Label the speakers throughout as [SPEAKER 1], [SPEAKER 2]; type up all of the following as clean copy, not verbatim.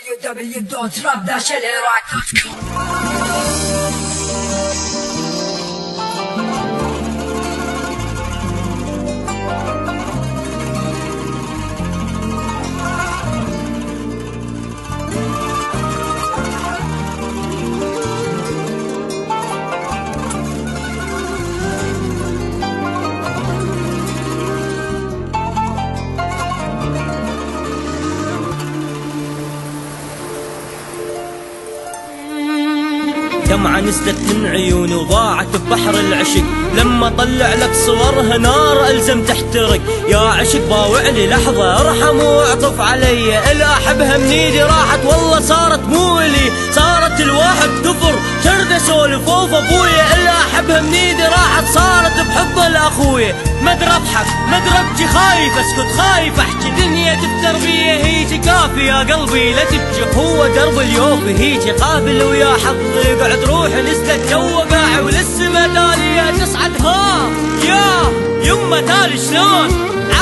[SPEAKER 1] www.rapdashelrock.com.
[SPEAKER 2] دمعة نزلت من عيوني وضاعت ببحر العشق، لما طلع لك صورها نار ألزم تحترق. يا عشق باوعني لحظة ارحم واعطف علي، إلا أحبها من ايدي راحت والله صارت مو إلي. صارت الواحد كفر شرد اسولف فوف ابويا، إلا أحبها من ايدي راحت صارت بحب لاخويا. مدري اضحك مدري ابكي خايف اسكت خايف احكي، دنيا التربية هيجي كافي يا قلبي لا تبكي. هو درب اليوفي هيجي قابل ويا حظي، قعد روحي نزلت جو قاعي ولسه تالي تصعد. ها يا يمه تالي شلون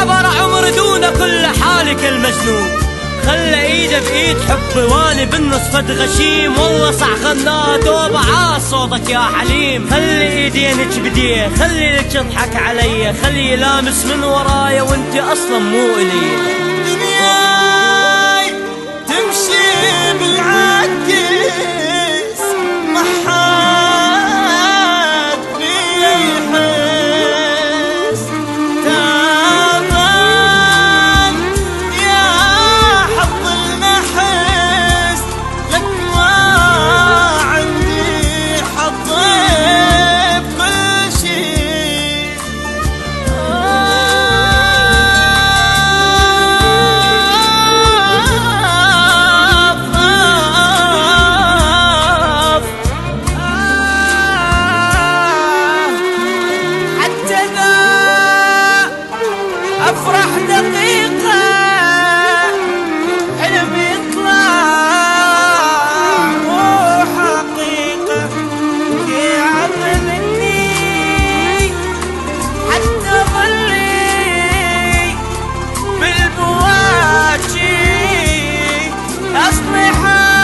[SPEAKER 2] عبر عمر دون كل حالك المجنون. خلى ايده بايد حبي واني بالنص فد غشيم، والله صح خلنا توبة عاص صوتك يا حليم. خلي ايدينك بديه خلي لك تضحك علي، خلي لامس من ورايا وانت اصلا مو الي.
[SPEAKER 3] دنياي تمشي بالعكس ما حد بيحس، تمام يا حظ النحس لك ما عندي حظ بكل شي. أفرح دقيقة حلم يطلع مو حقيقة، يعب مني حتى ظلي بالبواجي أصلي حظي.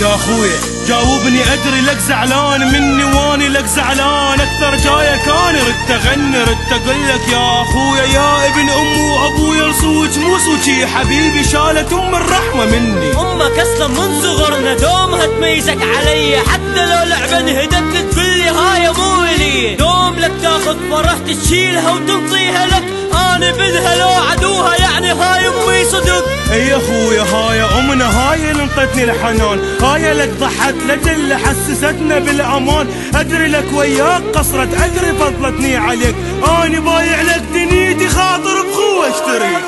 [SPEAKER 4] يا اخويا جاوبني ادري لك زعلان مني واني لك زعلان اكثر، جايك انا ردت اغني ردت اقول لك يا اخويا يا ابن امي وابويا لصوت مو صوتي حبيبي شالت ام الرحمه مني.
[SPEAKER 2] امك اصلا من صغرنا دومها تميزك علي، حتى لو لعبه انهدت تقولي هاي مو الي. دوم لك تاخذ فرحتي تشيلها وتنطيها لك، انا بدها لو عدوها يعني هاي امي صدق.
[SPEAKER 4] اي يا اخويا هاي امنا هاي اللي انطتني الحنان، هاي لك ضحت لجل حسستنا بالامان. ادري لك وياك قصرت ادري فضلتني عليك، اني بايع لك دنيتي خاطر بخوه اشتريك.